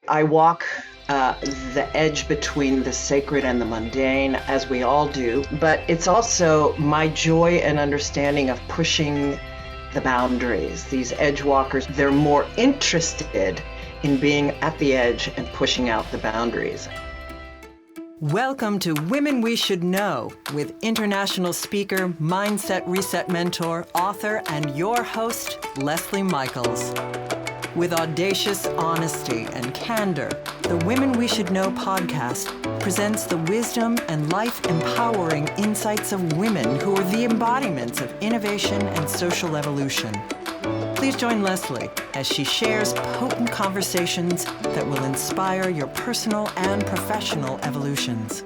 I walk the edge between the sacred and the mundane, as we all do, but it's also my joy and understanding of pushing the boundaries. These edge walkers, they're more interested in being at the edge and pushing out the boundaries. Welcome to Women We Should Know with international speaker, mindset reset mentor, author, and your host, Leslie Michaels. With audacious honesty and candor, the Women We Should Know podcast presents the wisdom and life-empowering insights of women who are the embodiments of innovation and social evolution. Please join Leslie as she shares potent conversations that will inspire your personal and professional evolutions.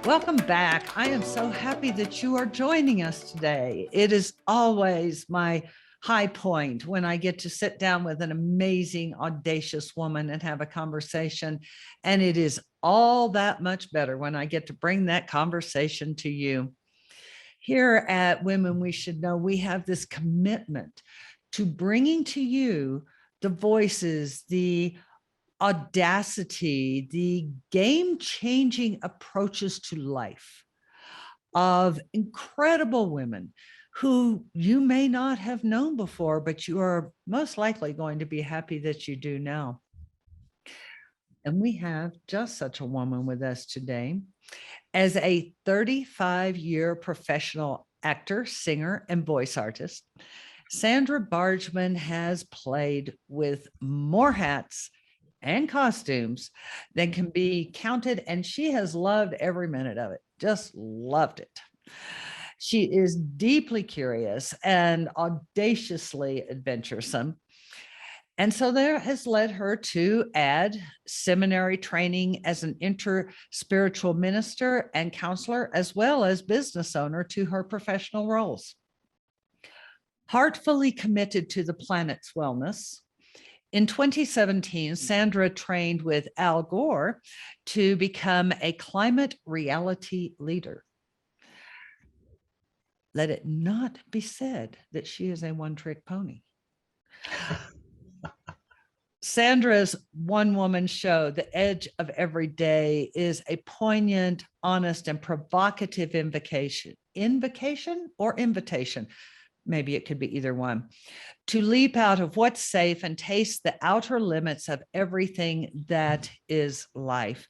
Welcome back. I am so happy that you are joining us today. It is always my high point when I get to sit down with an amazing, audacious woman and have a conversation. And it is all that much better when I get to bring that conversation to you. Here at Women We Should Know, we have this commitment to bringing to you the voices, the audacity, the game-changing approaches to life of incredible women who you may not have known before, but you are most likely going to be happy that you do now. And we have just such a woman with us today. As a 35-year professional actor, singer, and voice artist, Sandra Bargman has played with more hats and costumes than can be counted, and she has loved every minute of it, just loved it. She is deeply curious and audaciously adventuresome. And so that has led her to add seminary training as an interspiritual minister and counselor, as well as business owner to her professional roles. Heartfully committed to the planet's wellness, in 2017, Sandra trained with Al Gore to become a climate reality leader. Let it not be said that she is a one-trick pony. Sandra's one-woman show, The Edge of Every Day, is a poignant, honest, and provocative invitation. Invocation or invitation? Maybe it could be either one. To leap out of what's safe and taste the outer limits of everything that is life.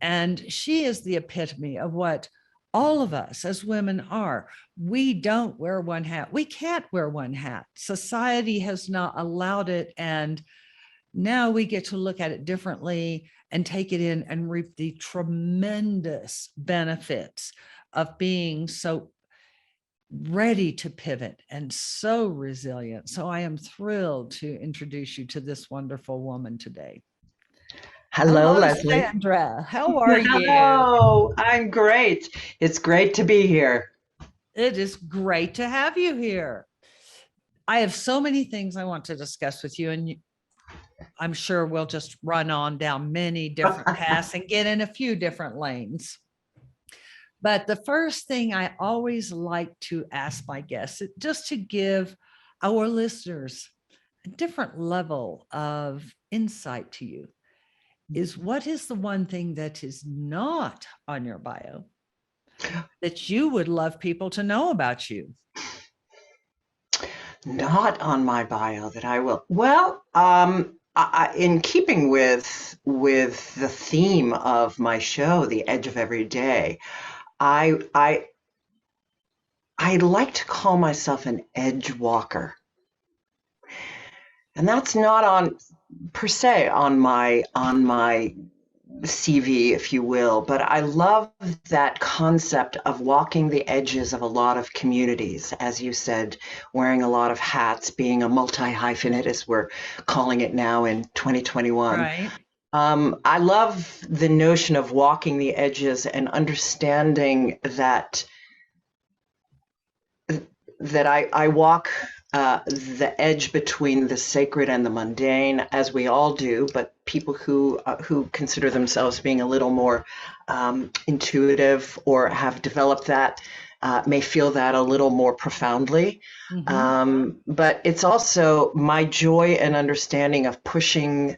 And she is the epitome of what all of us as women are. We don't wear one hat. We can't wear one hat. Society has not allowed it. And now we get to look at it differently and take it in and reap the tremendous benefits of being so ready to pivot and so resilient. So I am thrilled to introduce you to this wonderful woman today. Hello, Leslie. Sandra. How are you? Hello, I'm great. It's great to be here. It is great to have you here. I have so many things I want to discuss with you, and I'm sure we'll just run on down many different paths and get in a few different lanes. But the first thing I always like to ask my guests, just to give our listeners a different level of insight to you, is what is the one thing that is not on your bio that you would love people to know about you? Not on my bio that I will. Well, in keeping with the theme of my show, The Edge of Every Day, I like to call myself an edge walker. And that's not on per se on my CV, if you will, but I love that concept of walking the edges of a lot of communities, as you said, wearing a lot of hats, being a multi-hyphenate, as we're calling it now in 2021. Right. I love the notion of walking the edges and understanding that I walk the edge between the sacred and the mundane, as we all do, but people who consider themselves being a little more intuitive or have developed that may feel that a little more profoundly. Mm-hmm. But it's also my joy and understanding of pushing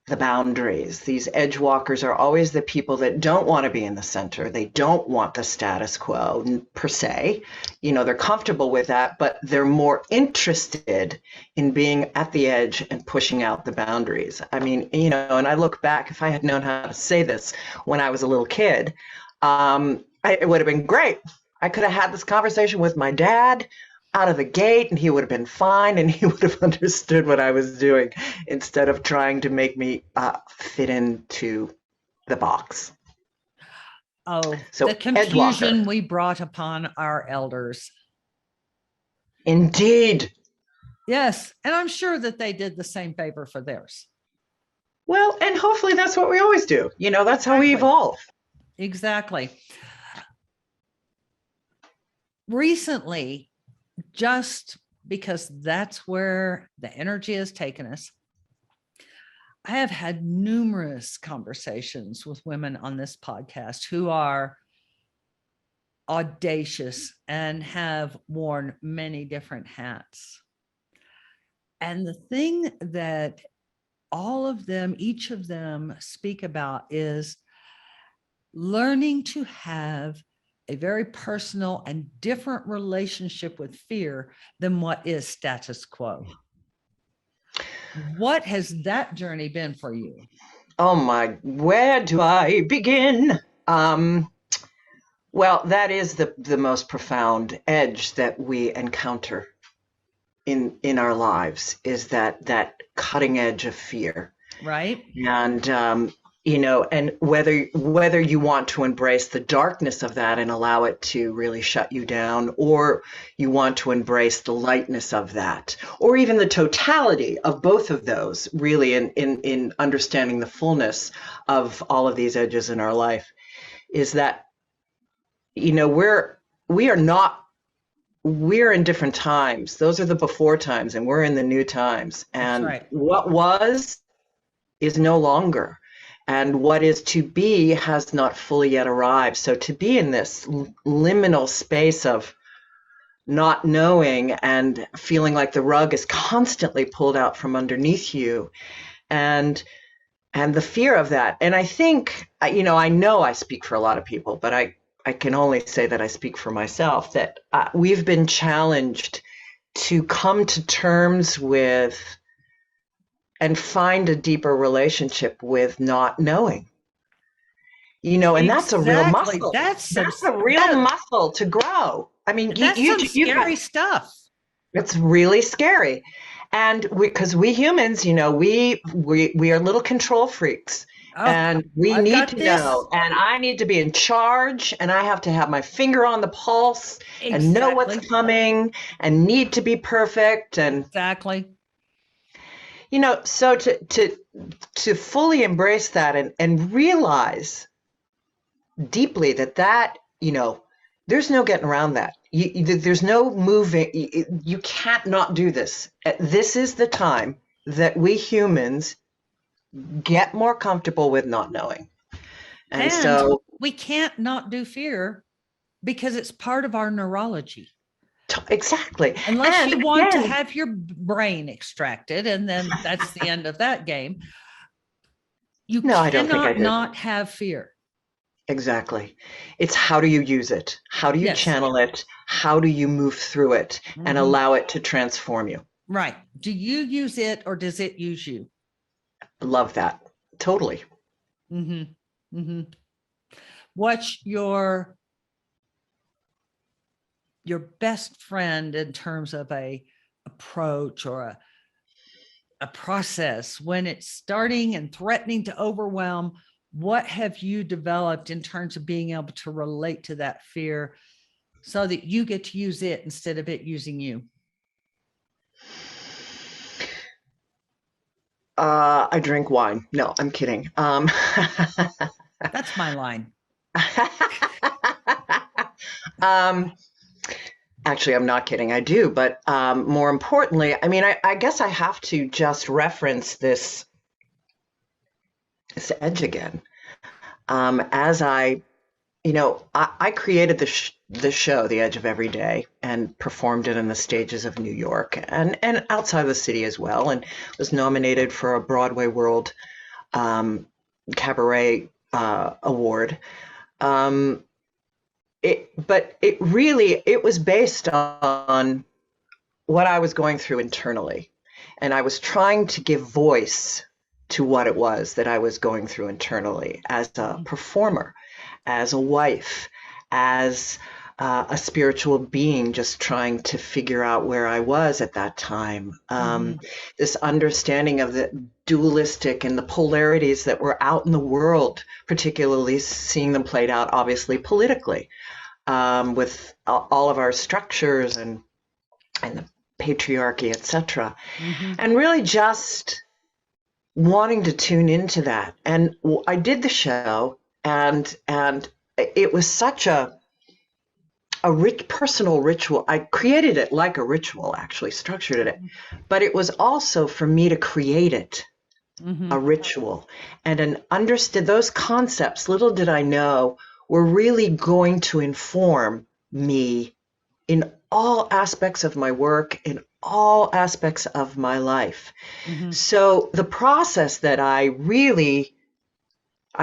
the boundaries. These edge walkers are always the people that don't want to be in the center. They don't want the status quo per se. They're comfortable with that, but they're more interested in being at the edge and pushing out the boundaries. I mean, and I look back, if I had known how to say this when I was a little kid, it would have been great. I could have had this conversation with my dad out of the gate, and he would have been fine, and he would have understood what I was doing instead of trying to make me fit into the box. Oh, so the confusion we brought upon our elders. Indeed. Yes, and I'm sure that they did the same favor for theirs. Well, and hopefully that's what we always do. That's how we evolve. Exactly. Recently, just because that's where the energy has taken us, I have had numerous conversations with women on this podcast who are audacious and have worn many different hats. And the thing that all of them, each of them speak about is learning to have a very personal and different relationship with fear than what is status quo. What has that journey been for you? Oh my, where do I begin? Well, that is the most profound edge that we encounter in our lives, is that cutting edge of fear. Right. And and whether you want to embrace the darkness of that and allow it to really shut you down, or you want to embrace the lightness of that, or even the totality of both of those, really in understanding the fullness of all of these edges in our life, is that, we're in different times. Those are the before times, and we're in the new times. And right. What was is no longer. And what is to be has not fully yet arrived. So to be in this liminal space of not knowing and feeling like the rug is constantly pulled out from underneath you, and the fear of that. And I think, I know I speak for a lot of people, but I can only say that I speak for myself, that we've been challenged to come to terms with and find a deeper relationship with not knowing. And that's a real muscle. That's a real muscle to grow. I mean, that's some scary stuff. It's really scary. And because we humans, we are little control freaks. Oh, and we need to know, and I need to be in charge, and I have to have my finger on the pulse and know what's coming and need to be perfect. And exactly. So to fully embrace that and realize deeply that there's no getting around that. There's no moving. You can't not do this. This is the time that we humans get more comfortable with not knowing. And so we can't not do fear because it's part of our neurology. Exactly. Unless you want to have your brain extracted, and then that's the end of that game. I don't think I did. Not have fear. Exactly. It's how do you use it? How do you channel it? How do you move through it and allow it to transform you? Right. Do you use it, or does it use you? Love that. Totally. Mm-hmm. Mm-hmm. What's your best friend in terms of a approach or a process when it's starting and threatening to overwhelm? What have you developed in terms of being able to relate to that fear so that you get to use it instead of it using you? I drink wine. No, I'm kidding. That's my line. Actually, I'm not kidding. I do. But more importantly, I mean, I guess I have to just reference this edge again. As I created the show, The Edge of Every Day, and performed it in the stages of New York and outside the city as well, and was nominated for a Broadway World cabaret award. But it was based on what I was going through internally. And I was trying to give voice to what it was that I was going through internally as a performer, as a wife, as a spiritual being, just trying to figure out where I was at that time. This understanding of the dualistic and the polarities that were out in the world, particularly seeing them played out, obviously, politically, with all of our structures and the patriarchy, etc. And really just wanting to tune into that. And I did the show, and it was such a rich personal ritual. I created it like a ritual, actually structured it, but it was also for me to create it, a ritual, and understood those concepts. Little did I know were really going to inform me in all aspects of my work, in all aspects of my life. So the process that I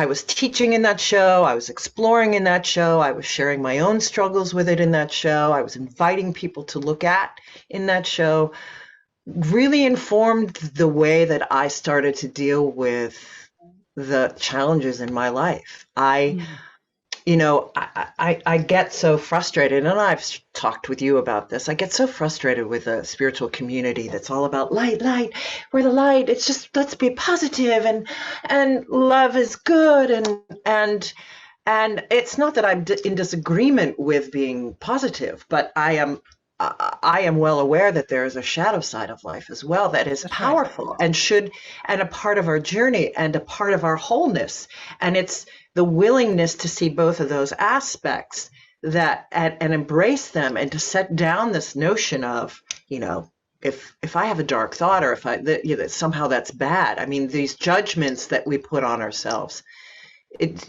was teaching in that show, I was exploring in that show, I was sharing my own struggles with it in that show, I was inviting people to look at in that show, really informed the way that I started to deal with the challenges in my life. I get so frustrated, and I've talked with you about this. I get so frustrated with a spiritual community that's all about light. We're the light. It's just, let's be positive, and love is good, and it's not that I'm in disagreement with being positive, but I am well aware that there is a shadow side of life as well that is powerful and a part of our journey and a part of our wholeness. And it's the willingness to see both of those aspects and embrace them, and to set down this notion of, if I have a dark thought, or if that somehow that's bad. I mean, these judgments that we put on ourselves, it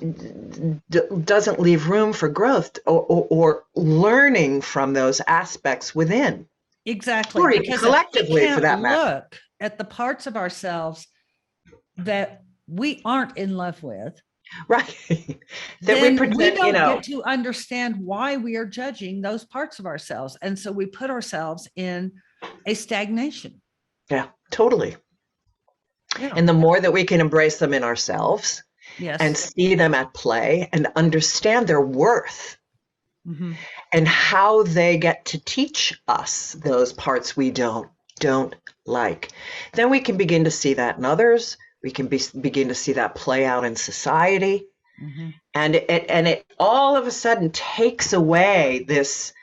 doesn't leave room for growth or learning from those aspects within. Exactly. Or because collectively, for that matter. Look at the parts of ourselves that we aren't in love with. Right. That we don't get to understand why we are judging those parts of ourselves. And so we put ourselves in a stagnation. Yeah, totally. And the more that we can embrace them in ourselves, and see them at play and understand their worth, and how they get to teach us those parts we don't like, then we can begin to see that in others. We can begin to see that play out in society. And it all of a sudden takes away this,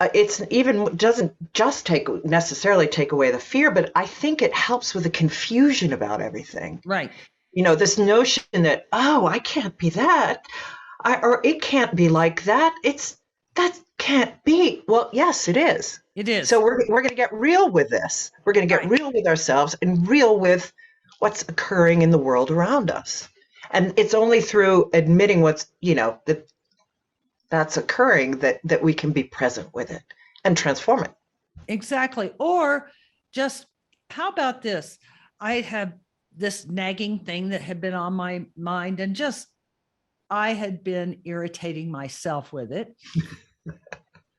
doesn't just necessarily take away the fear, but I think it helps with the confusion about everything. Right. This notion that, I can't be that, or it can't be like that. That can't be. Well, yes, it is. It is. So we're going to get real with this. We're going to get real with ourselves and real with what's occurring in the world around us. And it's only through admitting that's occurring that we can be present with it and transform it. Exactly. Or just, how about this? I have this nagging thing that had been on my mind, and I had been irritating myself with it.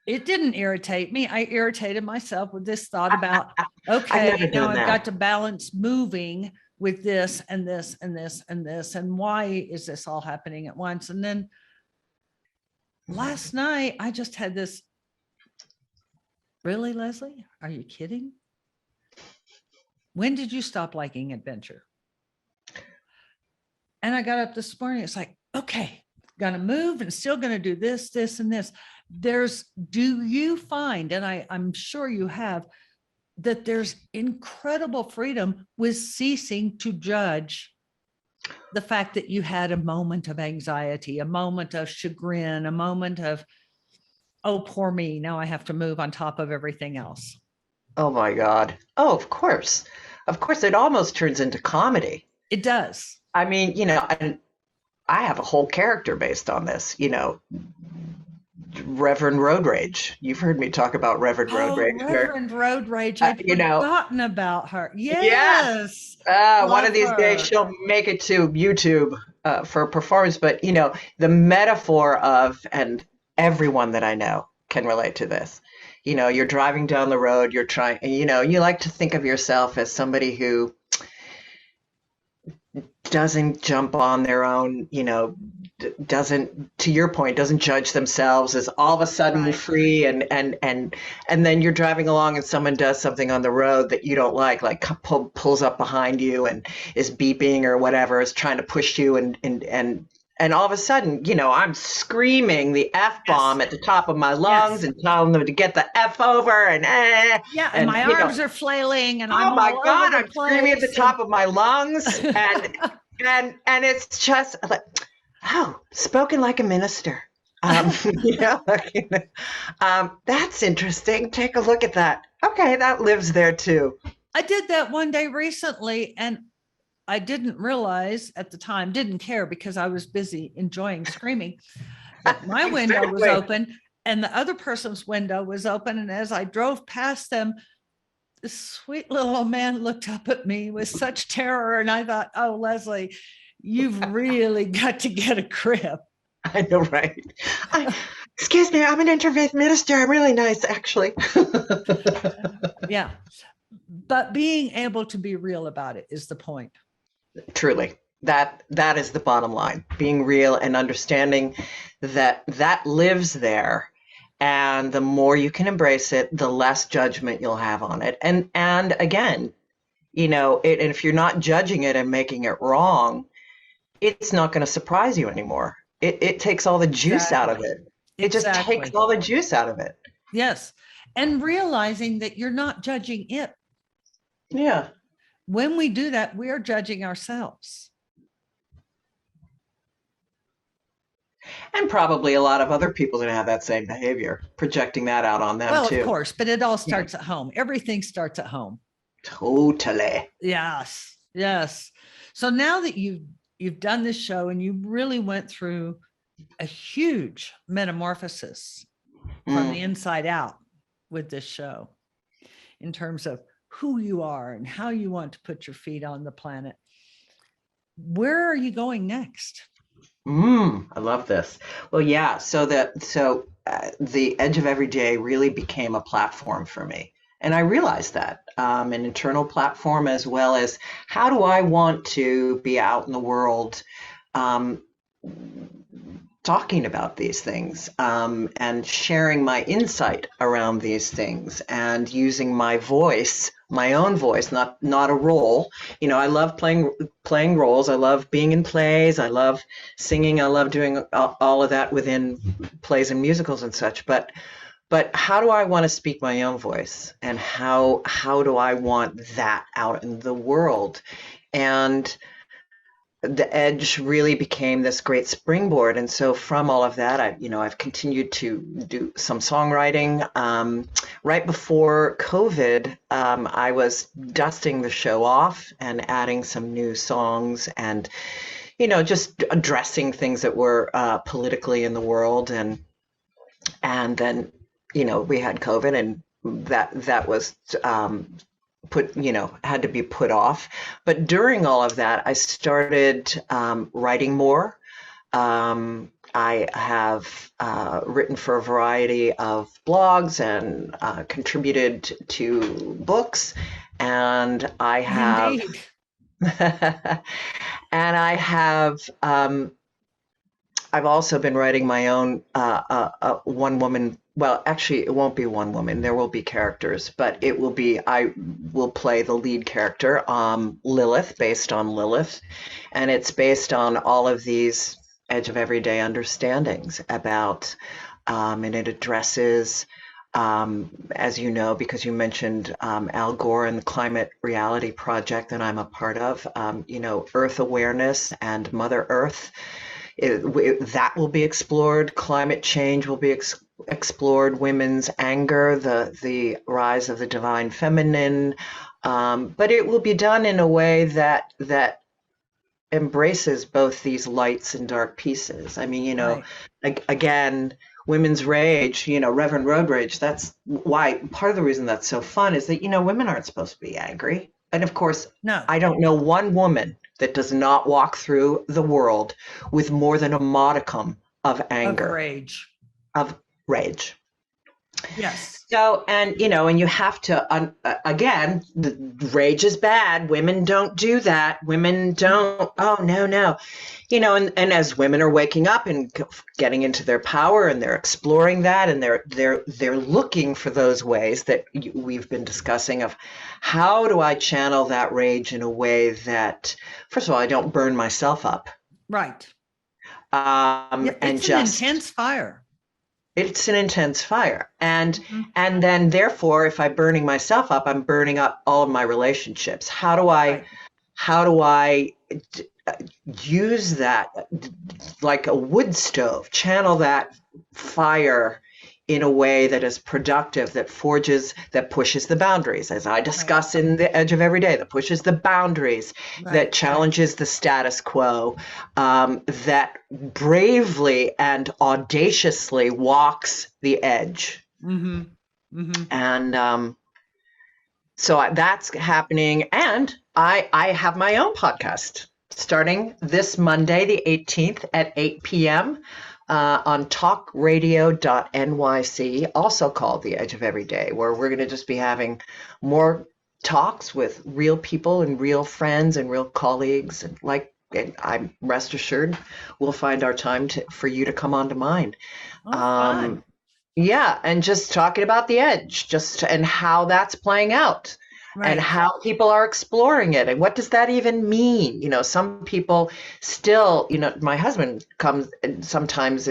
It didn't irritate me. I irritated myself with this thought about, okay, now I've got to balance moving with this and this and this and this. And why is this all happening at once? And then last night, I just had this, really, Leslie? Are you kidding? When did you stop liking adventure? And I got up this morning. It's like, okay, gonna move and still gonna do this, this, and this. Do you find, and I'm sure you have, that there's incredible freedom with ceasing to judge the fact that you had a moment of anxiety, a moment of chagrin, a moment of, oh, poor me, now I have to move on top of everything else? Oh my God. Oh, of course. Of course, it almost turns into comedy. It does. I mean, and I have a whole character based on this, Reverend Road Rage. You've heard me talk about Reverend Road Oh, Rage. Reverend Road Rage. I'd You know, forgotten about her. yeah. Yes. One of Love these days her. she'll make it to YouTube for a performance. But, the metaphor of, and everyone that I know can relate to this. You're driving down the road, you're trying, you like to think of yourself as somebody who doesn't jump on their own, doesn't, to your point, doesn't judge themselves, as all of a sudden Right. free, and then you're driving along and someone does something on the road that you don't like pulls up behind you and is beeping or whatever, is trying to push you, and all of a sudden, I'm screaming the F Yes. bomb at the top of my lungs Yes. and telling them to get the F over, Yeah. And and my arms are flailing and I'm oh my all over God, the I'm screaming at the place. top of my lungs, and it's just like, oh, spoken like a minister. That's interesting. Take a look at that. Okay, that lives there too. I did that one day recently, and I didn't realize at the time, didn't care because I was busy enjoying screaming, that my window was Exactly. open and the other person's window was open. And as I drove past them, this sweet little old man looked up at me with such terror. And I thought, oh, Leslie, you've really got to get a grip. I know, right? Excuse me, I'm an interfaith minister. I'm really nice, actually. Yeah. But being able to be real about it is the point. Truly, that is the bottom line. Being real and understanding that lives there, and the more you can embrace it, the less judgment you'll have on it. And again, and if you're not judging it and making it wrong, it's not going to surprise you anymore. It takes all the juice out of Exactly. it. It just takes Exactly. all the juice out of it. Yes. And realizing that you're not judging it. Yeah. When we do that, we are judging ourselves. And probably a lot of other people that have that same behavior, projecting that out on them too. Well, of course, but it all starts at home. Everything starts at home. Totally. Yes. Yes. So now that you've done this show and you really went through a huge metamorphosis from the inside out with this show, in terms of who you are and how you want to put your feet on the planet, where are you going next? I love this. Well, yeah. So the Edge of Everyday really became a platform for me, and I realized that an internal platform, as well as how do I want to be out in the world, talking about these things, and sharing my insight around these things, and using my voice, my own voice, not a role. I love playing roles. I love being in plays. I love singing. I love doing all of that within plays and musicals and such. But how do I want to speak my own voice, and how do I want that out in the world? And the Edge really became this great springboard. And so from all of that, I've continued to do some songwriting. Right before COVID, I was dusting the show off and adding some new songs, and, just addressing things that were politically in the world. And then, we had COVID, and that was had to be put off. But during all of that, I started writing more. I have written for a variety of blogs and contributed to books, and I have Indeed. and I have I've also been writing my own one woman. Well, actually, it won't be one woman. There will be characters, but I will play the lead character, Lilith, based on Lilith. And it's based on all of these Edge of Everyday understandings about, and it addresses, as you know, because you mentioned Al Gore and the Climate Reality Project that I'm a part of, Earth awareness and Mother Earth. That will be explored. Climate change will be explored. Women's anger, the rise of the divine feminine, but it will be done in a way that embraces both these lights and dark pieces. I mean, Right. again, women's rage, Reverend road rage. That's why part of the reason that's so fun is that, women aren't supposed to be angry. And of course, No. I don't know one woman that does not walk through the world with more than a modicum of anger, Of rage. of rage. Yes. So, and you have to, again, the rage is bad. Women don't do that. Women don't, oh, no. And as women are waking up and getting into their power, and they're exploring that, and they're looking for those ways that we've been discussing of how do I channel that rage in a way that, first of all, I don't burn myself up. Right. And it's an intense fire. It's an intense fire. And then therefore, if I'm burning myself up, I'm burning up all of my relationships. How do I use that like a wood stove, channel that fire in a way that is productive, that pushes the boundaries, as I discuss in The Edge of Every Day, that pushes the boundaries, that challenges the status quo, that bravely and audaciously walks the edge. And so that's happening. And I have my own podcast starting this Monday, the 18th at 8 p.m. On talkradio.nyc, also called The Edge of Every Day, where we're going to just be having more talks with real people and real friends and real colleagues. And I'm rest assured we'll find our time for you to come onto mine. Fun. Yeah, and just talking about the edge, and how that's playing out. And how people are exploring it, and what does that even mean? Some people still, my husband comes and sometimes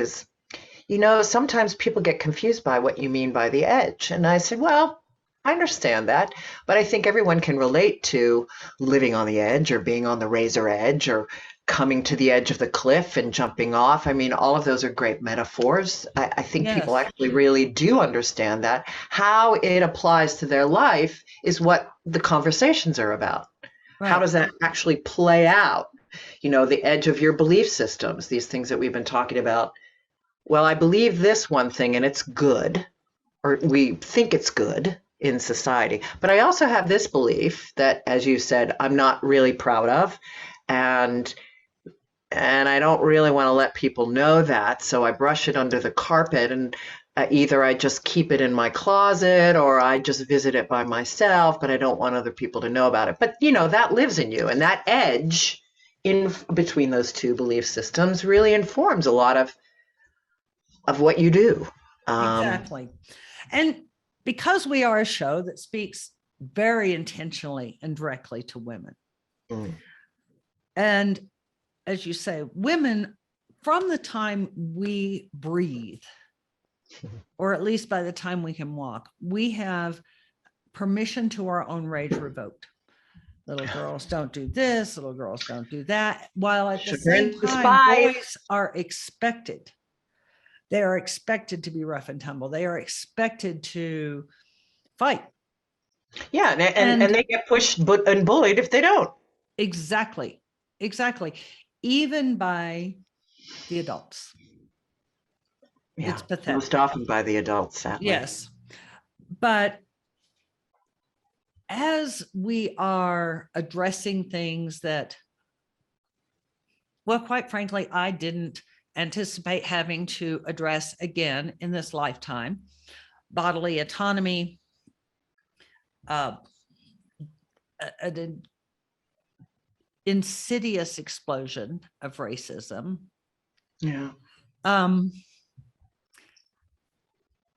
sometimes people get confused by what you mean by the edge. And I said, well, I understand that, but I think everyone can relate to living on the edge, or being on the razor edge, or coming to the edge of the cliff and jumping off. I mean, all of those are great metaphors. I think people actually really do understand that. How it applies to their life is what the conversations are about. How does that actually play out? The edge of your belief systems, these things that we've been talking about. Well, I believe this one thing and it's good, or we think it's good in society. But I also have this belief that, as you said, I'm not really proud of. And I don't really want to let people know that. So I brush it under the carpet, and either I just keep it in my closet, or I just visit it by myself, but I don't want other people to know about it. But, that lives in you. And that edge in between those two belief systems really informs a lot of what you do. Exactly. And because we are a show that speaks very intentionally and directly to women. And as you say, women, from the time we breathe, or at least by the time we can walk, we have permission to our own rage revoked. Little girls don't do this, little girls don't do that. While at the same time, boys are expected. They are expected to be rough and tumble. They are expected to fight. Yeah, and they get pushed and bullied if they don't. Exactly. Even by the adults. Yeah, it's pathetic. Most often by the adults, sadly. Yes. But as we are addressing things that, well, quite frankly, I didn't anticipate having to address again in this lifetime, bodily autonomy, an insidious explosion of racism. Yeah.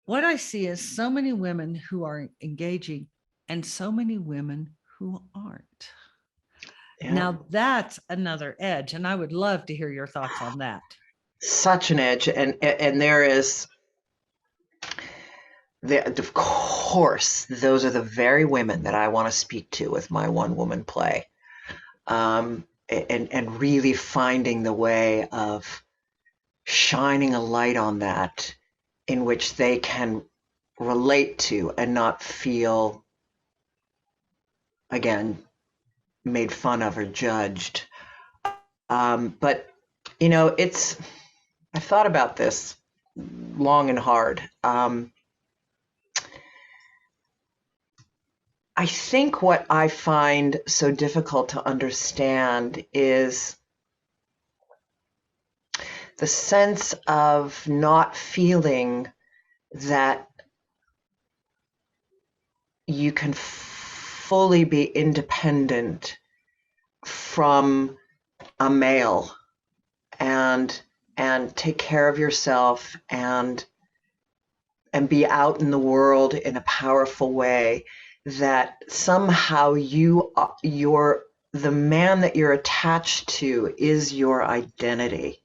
What I see is so many women who are engaging and so many women who aren't. Yeah. Now that's another edge, and I would love to hear your thoughts on that. Such an edge, and there is, of course, those are the very women that I want to speak to with my one-woman play, and really finding the way of shining a light on that, in which they can relate to and not feel, again, made fun of or judged. But, I thought about this long and hard. I think what I find so difficult to understand is the sense of not feeling that you can fully be independent from a male and take care of yourself and be out in the world in a powerful way, that somehow the man that you're attached to is your identity.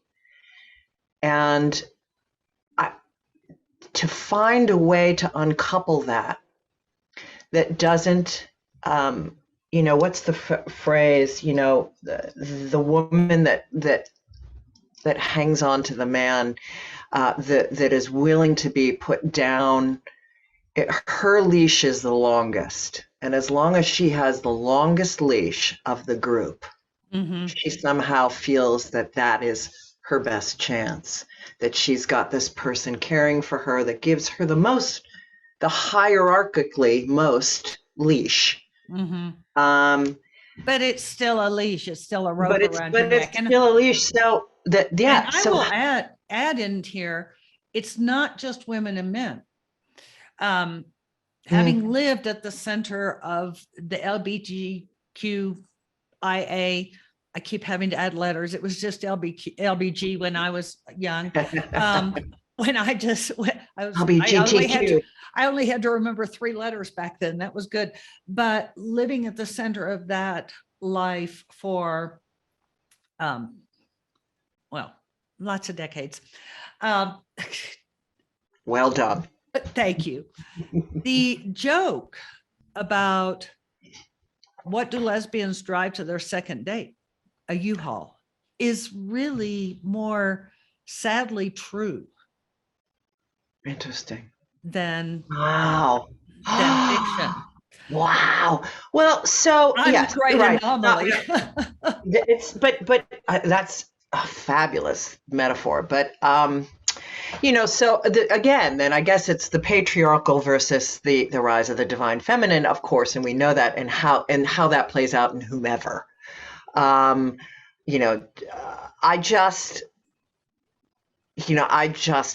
And to find a way to uncouple that doesn't, what's the phrase, the woman that hangs on to the man, that is willing to be put down, her leash is the longest. And as long as she has the longest leash of the group, she somehow feels that is her best chance, that she's got this person caring for her that gives her the hierarchically most leash. But it's still a leash. It's still a rope around your neck. It's still a leash. So that, yeah. And I will add in here, it's not just women and men. Having lived at the center of the LGBTQIA, I keep having to add letters. It was just LBG when I was young. When I was LGBTQ. I only had to remember 3 letters back then. That was good. But living at the center of that life for, lots of decades. Well done. Thank you. The joke about what do lesbians drive to their second date, a U-Haul, is really more sadly true. Interesting. Than fiction. Wow. Well, so I'm a great anomaly. But that's a fabulous metaphor. But so again, then I guess it's the patriarchal versus the rise of the divine feminine, of course, and we know that, and how that plays out in whomever. I just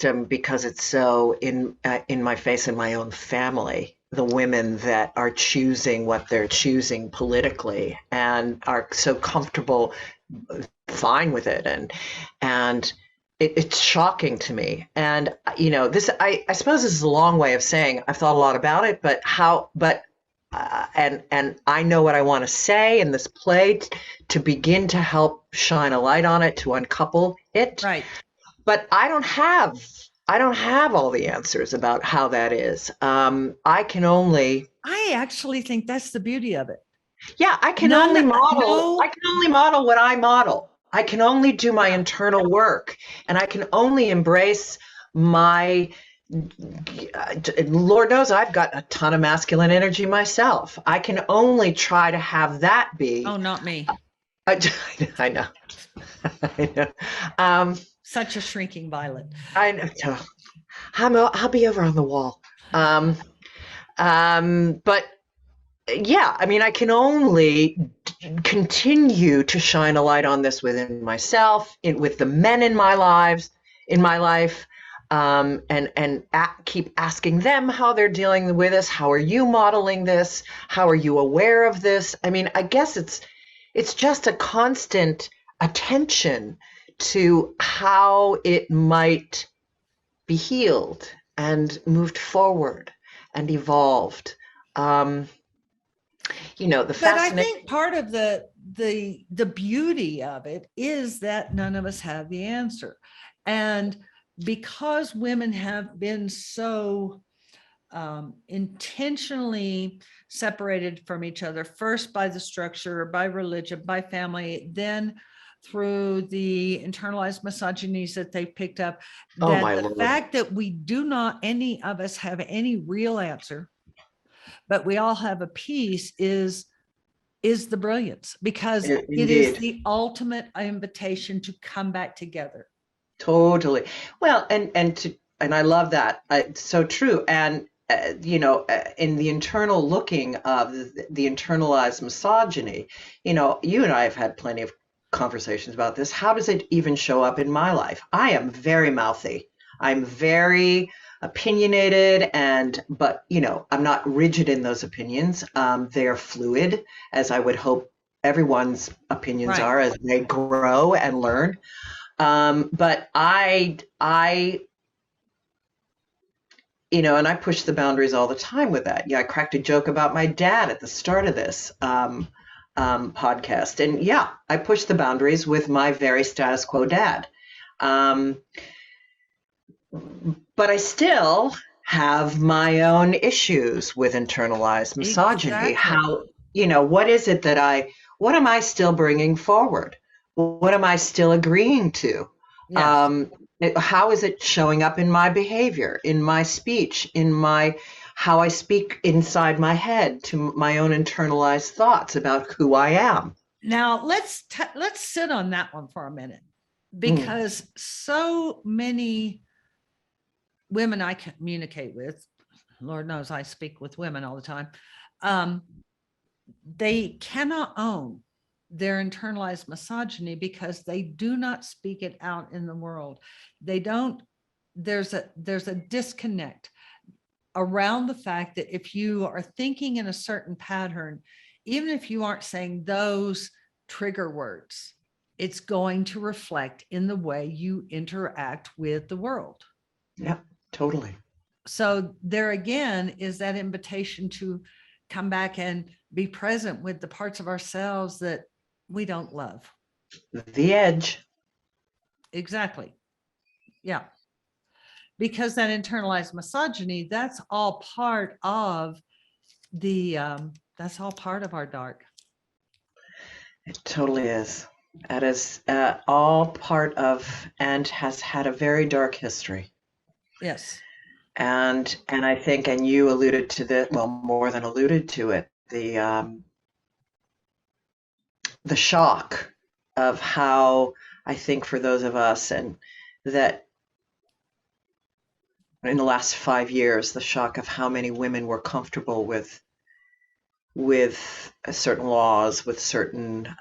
am, because it's so in my face in my own family, the women that are choosing what they're choosing politically and are so comfortable, fine with it, and it's shocking to me. And this, I suppose this is a long way of saying I've thought a lot about it, and I know what I want to say in this play to begin to help shine a light on it, to uncouple it. Right. But I don't have all the answers about how that is. I actually think that's the beauty of it. Yeah, I can only model what I model. I can only do my internal work, and I can only embrace my, Lord knows I've got a ton of masculine energy myself. I can only try to have that be. Oh, not me. I know. I know. Such a shrinking violet. I know. I'll be over on the wall. But yeah, I mean, I can only continue to shine a light on this within myself, with the men in my life, and keep asking them how they're dealing with this. How are you modeling this? How are you aware of this? I mean, I guess it's just a constant attention to how it might be healed and moved forward and evolved. But I think part of the beauty of it is that none of us have the answer. And because women have been so intentionally separated from each other, first by the structure, by religion, by family, then through the internalized misogynies that they've picked up, that fact that we do not, any of us, have any real answer, but we all have a piece, is the brilliance, because it is the ultimate invitation to come back together. Totally. Well, and And I love that. It's so true. And, in the internal looking of the internalized misogyny, you and I have had plenty of conversations about this. How does it even show up in my life? I am very mouthy. I'm very opinionated, but I'm not rigid in those opinions. They are fluid, as I would hope everyone's opinions Right. are as they grow and learn. But and I push the boundaries all the time with that. Yeah, I cracked a joke about my dad at the start of this podcast. And yeah, I push the boundaries with my very status quo dad. But I still have my own issues with internalized misogyny. Exactly. What is it what am I still bringing forward? What am I still agreeing to? Yes. How is it showing up in my behavior, in my speech, how I speak inside my head to my own internalized thoughts about who I am? Now let's sit on that one for a minute, Mm. because so many women I communicate with, Lord knows I speak with women all the time, they cannot own their internalized misogyny because they do not speak it out in the world. They don't, there's a disconnect around the fact that if you are thinking in a certain pattern, even if you aren't saying those trigger words, it's going to reflect in the way you interact with the world. Yeah, totally. So there again is that invitation to come back and be present with the parts of ourselves that we don't love. The edge. Exactly. Yeah. Because that internalized misogyny, that's all part of that's all part of our dark. It totally is. That is all part of and has had a very dark history. Yes. And I think, and you alluded to this, well, more than alluded to it, the shock of how, I think for those of us, and that in the last 5 years, the shock of how many women were comfortable with certain laws, with certain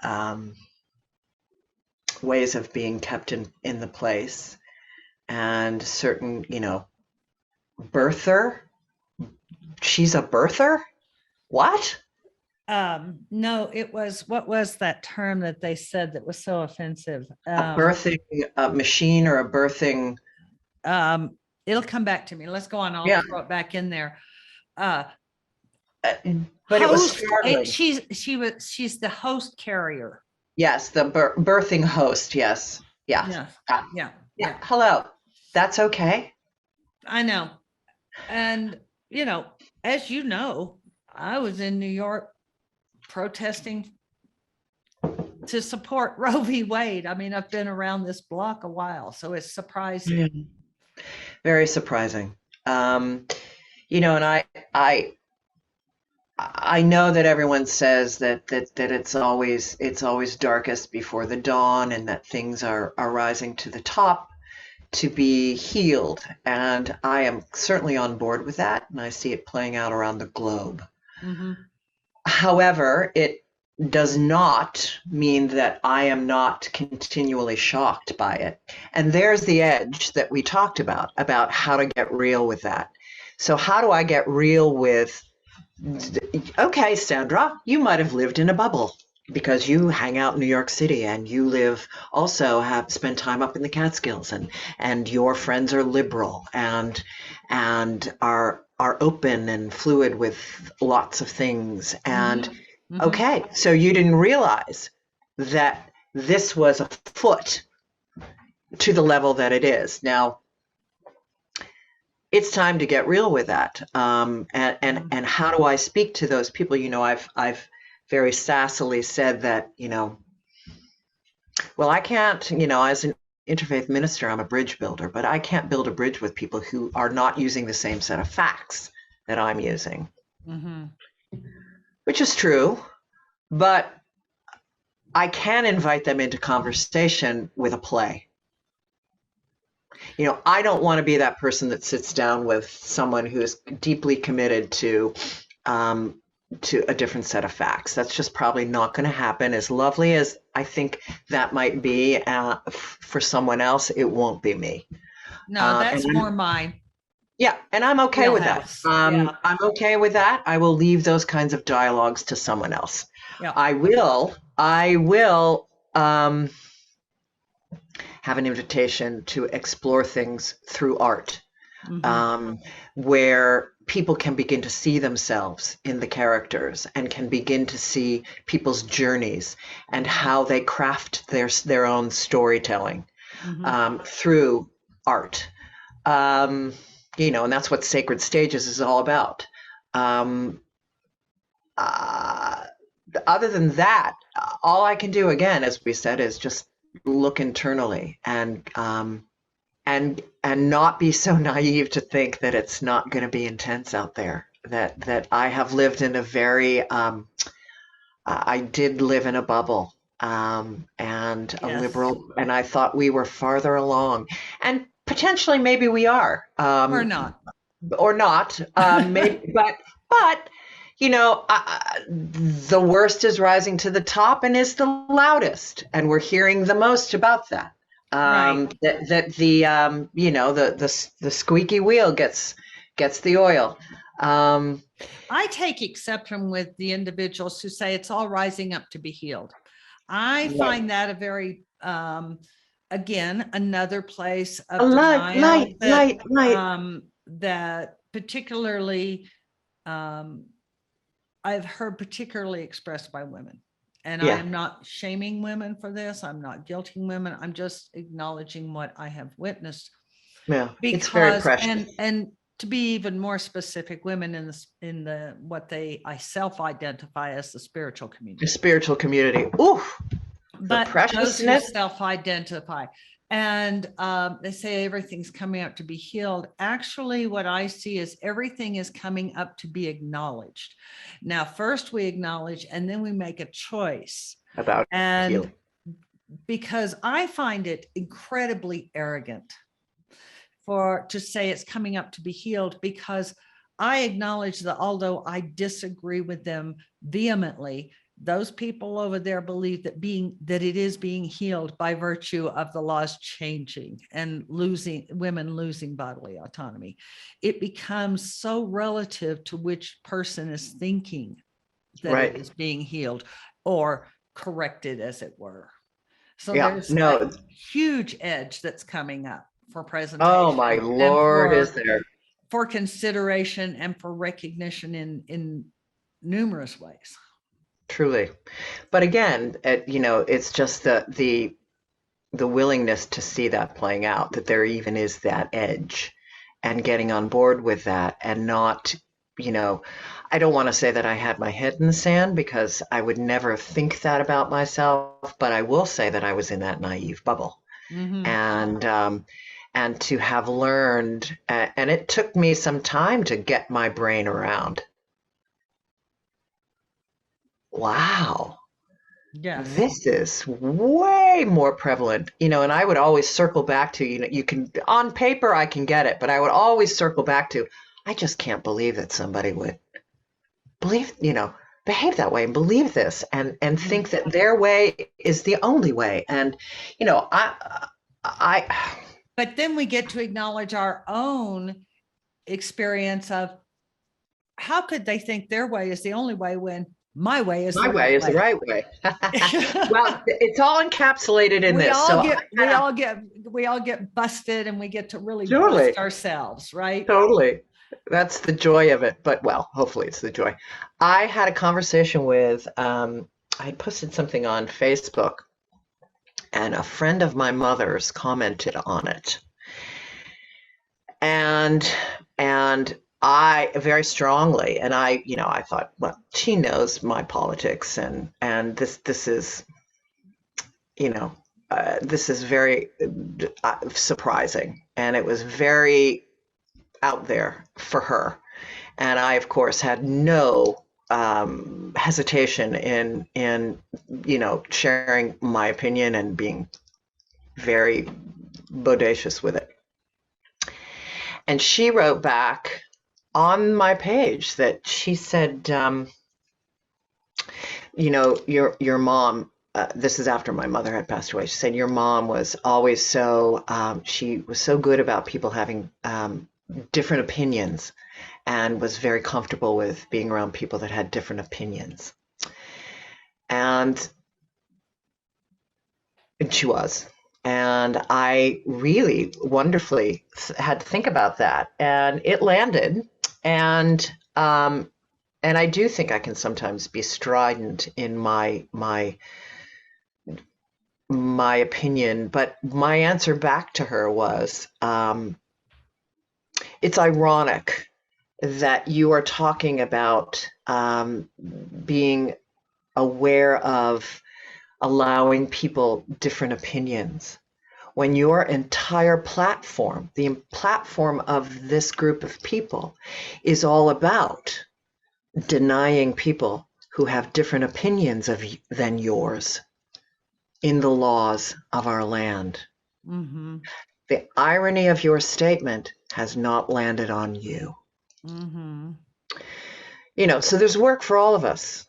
ways of being kept in the place, and certain, birther. She's a birther? What? No, it was, what was that term that they said that was so offensive? A birthing machine or a birthing. It'll come back to me. Let's go on. I'll Yeah. throw it back in there. But Host, it was startling. She's the host carrier. Yes, the birthing host. Yes. Yeah. Yeah. Hello. That's okay. I know. And, as you know, I was in New York protesting to support Roe v. Wade. I mean, I've been around this block a while, so it's surprising. Very surprising. And I know that everyone says that it's always darkest before the dawn, and that things are rising to the top to be healed. And I am certainly on board with that, and I see it playing out around the globe. Mm-hmm. However, it does not mean that I am not continually shocked by it. And there's the edge that we talked about how to get real with that. So how do I get real with, okay, Sandra, you might have lived in a bubble because you hang out in New York City, and you have spent time up in the Catskills, and your friends are liberal and are open and fluid with lots of things. And Mm-hmm. okay, so you didn't realize that this was a foot to the level that it is. Now, it's time to get real with that. And how do I speak to those people? I've very sassily said that, well, I can't, as an interfaith minister, I'm a bridge builder, but I can't build a bridge with people who are not using the same set of facts that I'm using. Mm-hmm. Which is true, but I can invite them into conversation with a play. I don't want to be that person that sits down with someone who's deeply committed to a different set of facts. That's just probably not going to happen. As lovely as I think that might be for someone else, it won't be me. No, that's more mine. Yeah, and I'm okay with that. Wheelhouse. Yeah. I'm okay with that. I will leave those kinds of dialogues to someone else. Yeah. I will have an invitation to explore things through art, where people can begin to see themselves in the characters and can begin to see people's journeys and how they craft their own storytelling through art. And that's what Sacred Stages is all about. Other than that, all I can do, again, as we said, is just look internally and not be so naive to think that it's not going to be intense out there. That I have lived in a very, I did live in a bubble, and a liberal, and I thought we were farther along, and potentially maybe we are, Or not. maybe, but the worst is rising to the top and is the loudest, and we're hearing the most about that. Right. That the squeaky wheel gets the oil. I take exception with the individuals who say it's all rising up to be healed. I find that a very, again, another place of denial that particularly, I've heard particularly expressed by women. And I am not shaming women for this. I'm not guilting women. I'm just acknowledging what I have witnessed. Yeah, because, it's very precious. And to be even more specific, women in the I self-identify as the spiritual community. The spiritual community. Oof. But those who self-identify and they say everything's coming up to be healed. Actually, what I see is everything is coming up to be acknowledged. Now, first we acknowledge, and then we make a choice about healing. Because I find it incredibly arrogant to say it's coming up to be healed, because I acknowledge that although I disagree with them vehemently, those people over there believe that it is being healed by virtue of the laws changing and women losing bodily autonomy. It becomes so relative to which person is thinking that it is being healed or corrected, as it were. So there's a huge edge that's coming up for presentation. Oh my Lord, is there? For consideration and for recognition in numerous ways. Truly. But again, it's just the willingness to see that playing out, that there even is that edge, and getting on board with that, and not, I don't want to say that I had my head in the sand, because I would never think that about myself, but I will say that I was in that naive bubble. And to have learned, and it took me some time to get my brain around. Wow. Yeah. This is way more prevalent, and I would always circle back to, you can, on paper, I can get it, but I would always circle back to, I just can't believe that somebody would behave that way and believe this and think that their way is the only way. And, but then we get to acknowledge our own experience of how could they think their way is the only way when my way is the right way. Well, it's all encapsulated in this. We all get busted, and we get to really bust ourselves, right? Totally. That's the joy of it. But hopefully it's the joy. I had a conversation with, I posted something on Facebook, and a friend of my mother's commented on it. And I very strongly, and I thought, well, she knows my politics, and this is, this is very surprising, and it was very out there for her, and I, of course, had no hesitation in sharing my opinion and being very bodacious with it. And she wrote back on my page that she said, your mom, this is after my mother had passed away. She said, your mom was always she was so good about people having different opinions and was very comfortable with being around people that had different opinions. And she was. And I really wonderfully had to think about that, and it landed. And I do think I can sometimes be strident in my opinion, but my answer back to her was, it's ironic that you are talking about being aware of allowing people different opinions when your entire platform, the platform of this group of people, is all about denying people who have different opinions than yours in the laws of our land. Mm-hmm. The irony of your statement has not landed on you. Mm-hmm. So there's work for all of us.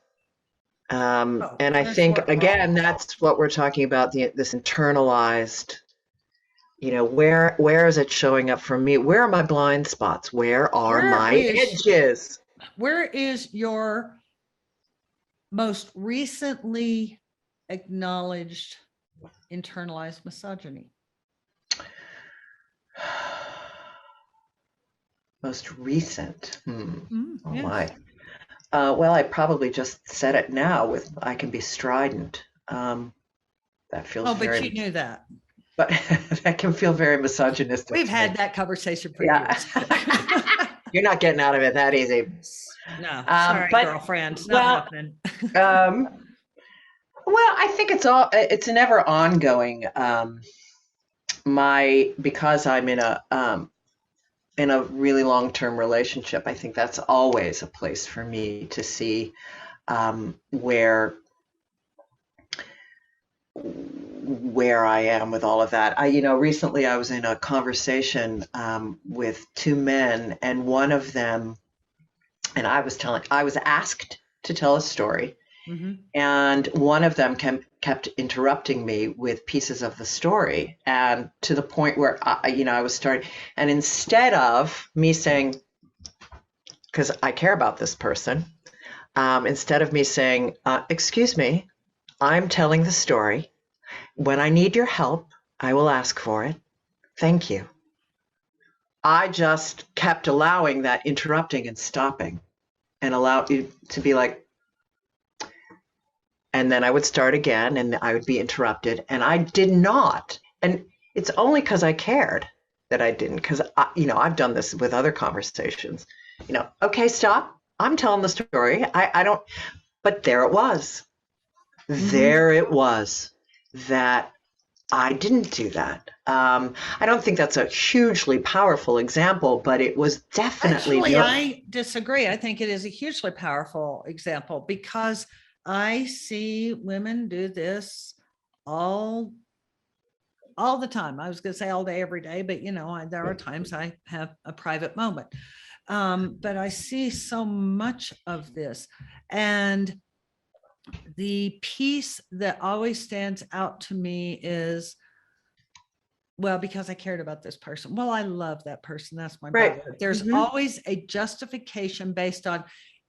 And I think, again, that's what we're talking about, this internalized, where is it showing up for me? Where are my blind spots? Where are my edges? Where is your most recently acknowledged internalized misogyny? Most recent? Mm, oh yes. my. Well, I probably just said it now with I can be strident. That feels but you knew that. But that can feel very misogynistic. We've had that conversation for years. You're not getting out of it that easy. No, sorry, girlfriend. It's not happening. Well, I think it's an ever ongoing, because I'm in a really long-term relationship. I think that's always a place for me to see where I am with all of that. Recently I was in a conversation with two men, and one of them, and I was asked to tell a story. Mm-hmm. And one of them kept interrupting me with pieces of the story, and to the point where I was starting, and instead of me saying, because I care about this person, instead of me saying, excuse me, I'm telling the story. When I need your help, I will ask for it. Thank you. I just kept allowing that interrupting and stopping, and allowed you to be like, and then I would start again, and I would be interrupted, and I did not. And it's only because I cared that I didn't, because I've done this with other conversations. Okay, stop. I'm telling the story. I don't. But there it was. Mm-hmm. There it was. That I didn't do that. I don't think that's a hugely powerful example, but it was definitely. Actually, I disagree. I think it is a hugely powerful example, because I see women do this all the time. I was going to say all day, every day, but there are times I have a private moment. But I see so much of this, and the piece that always stands out to me is, well, because I cared about this person. Well, I love that person. That's my brother. There's always a justification based on,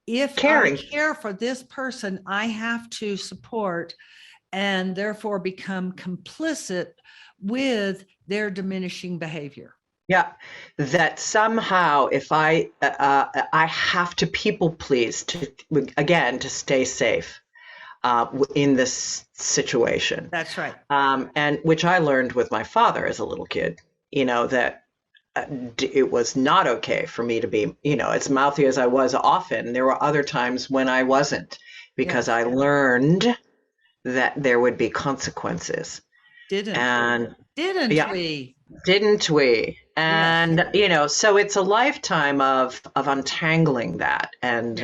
if I care for this person, I have to support and therefore become complicit with their diminishing behavior. Yeah, that somehow if I have to people please to stay safe in this situation. That's right. And which I learned with my father as a little kid, that it was not okay for me to be, as mouthy as I was often. There were other times when I wasn't, because I learned that there would be consequences. Didn't we? And, so it's a lifetime of untangling that, and,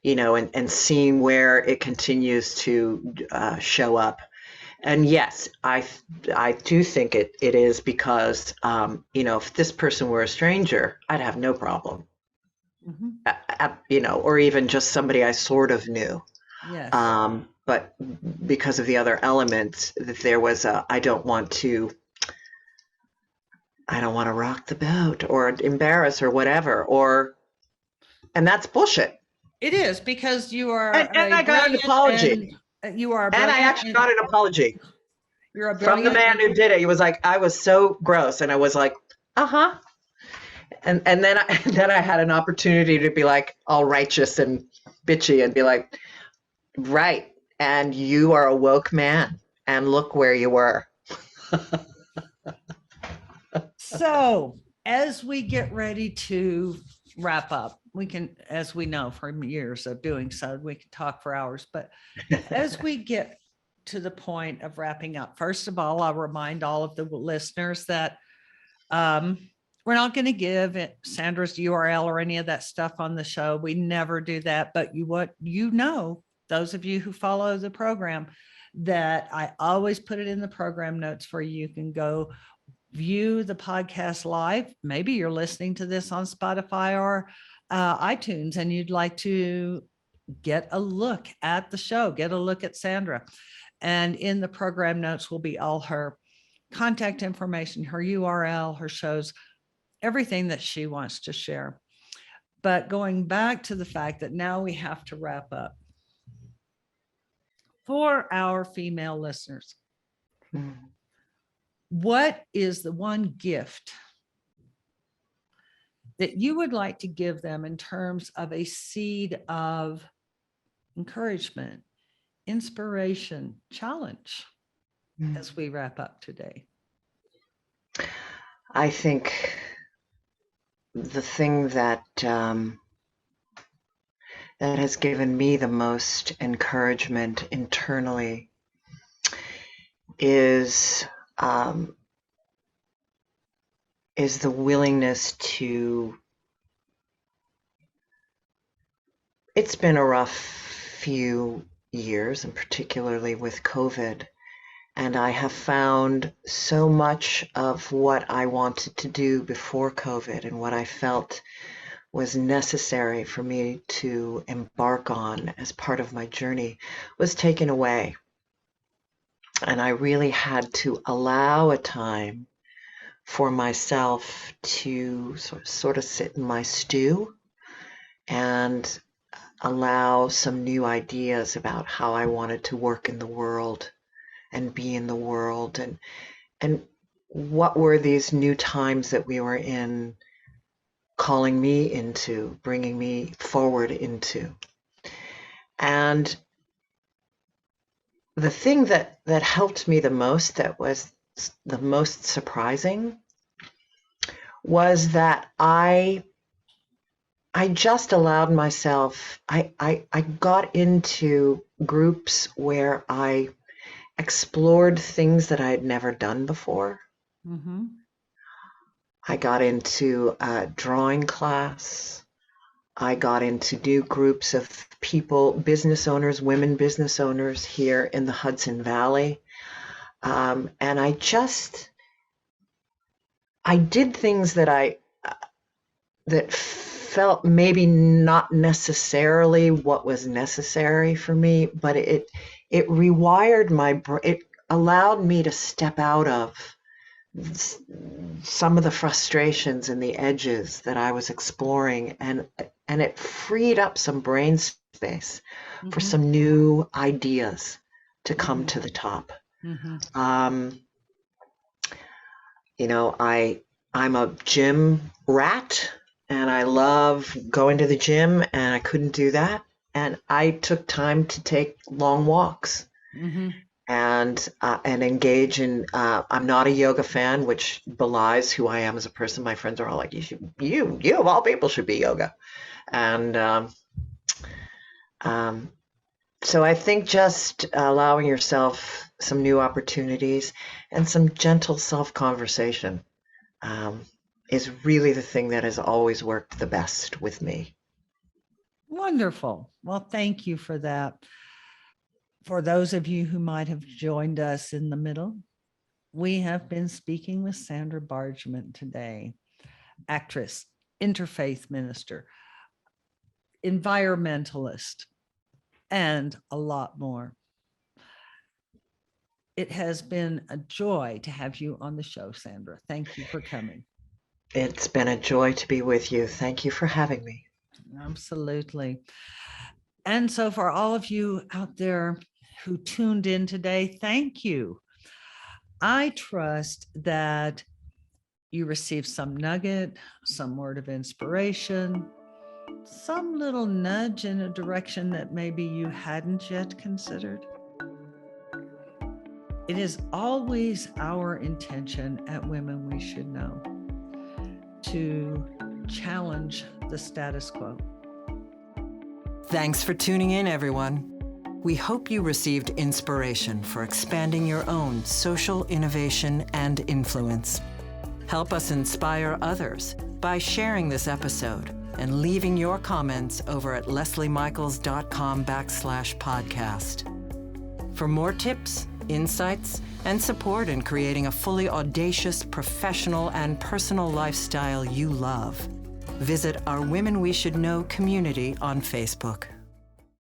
and seeing where it continues to show up. And yes, I do think it is because, if this person were a stranger, I'd have no problem, Mhm. or even just somebody I sort of knew. Yes. But because of the other elements, that there was I don't want to rock the boat or embarrass or whatever, and that's bullshit. It is, because you are And a I got an brilliant apology. and you are And I brilliant actually and got an apology you're a from the brilliant man and who did it. He was like, I was so gross. And I was like, uh-huh. And then then I had an opportunity to be like all righteous and bitchy and be like, right. And you are a woke man. And look where you were. so as we get ready to wrap up, we can, as we know from years of doing so, we can talk for hours, but as we get to the point of wrapping up, first of all, I'll remind all of the listeners that we're not going to give Sandra's URL or any of that stuff on the show. We never do that. But those of you who follow the program, that I always put it in the program notes for you. You can go view the podcast live. Maybe you're listening to this on Spotify or iTunes, and you'd like to get a look at the show, get a look at Sandra. And in the program notes will be all her contact information, her URL, her shows, everything that she wants to share. But going back to the fact that now we have to wrap up. For our female listeners, what is the one gift that you would like to give them in terms of a seed of encouragement, inspiration, challenge as we wrap up today? I think the thing that that has given me the most encouragement internally is the willingness to. It's been a rough few years, and particularly with COVID, and I have found so much of what I wanted to do before COVID and what I felt was necessary for me to embark on as part of my journey was taken away. And I really had to allow a time for myself to sort of sit in my stew and allow some new ideas about how I wanted to work in the world and be in the world, and what were these new times that we were in calling me into, bringing me forward into. And the thing that helped me the most, that was the most surprising, was that I just allowed myself, I got into groups where I explored things that I had never done before. Mm-hmm. I got into a drawing class. I got into new groups of people, business owners, women business owners here in the Hudson Valley. And I did things that that felt maybe not necessarily what was necessary for me, but it rewired my brain. It allowed me to step out of some of the frustrations and the edges that I was exploring, and it freed up some brain space for some new ideas to come to the top. I'm a gym rat, and I love going to the gym, and I couldn't do that, and I took time to take long walks. And engage in. I'm not a yoga fan, which belies who I am as a person. My friends are all like, "You of all people should be yoga," and so I think just allowing yourself some new opportunities and some gentle self-conversation is really the thing that has always worked the best with me. Wonderful. Well, thank you for that. For those of you who might have joined us in the middle, we have been speaking with Sandra Bargman today, actress, interfaith minister, environmentalist, and a lot more. It has been a joy to have you on the show, Sandra. Thank you for coming. It's been a joy to be with you. Thank you for having me. Absolutely. And so for all of you out there who tuned in today, thank you. I trust that you received some nugget, some word of inspiration, some little nudge in a direction that maybe you hadn't yet considered. It is always our intention at Women We Should Know to challenge the status quo. Thanks for tuning in, everyone. We hope you received inspiration for expanding your own social innovation and influence. Help us inspire others by sharing this episode and leaving your comments over at lesliemichaels.com/podcast. For more tips, insights, and support in creating a fully audacious, professional, and personal lifestyle you love, visit our Women We Should Know community on Facebook.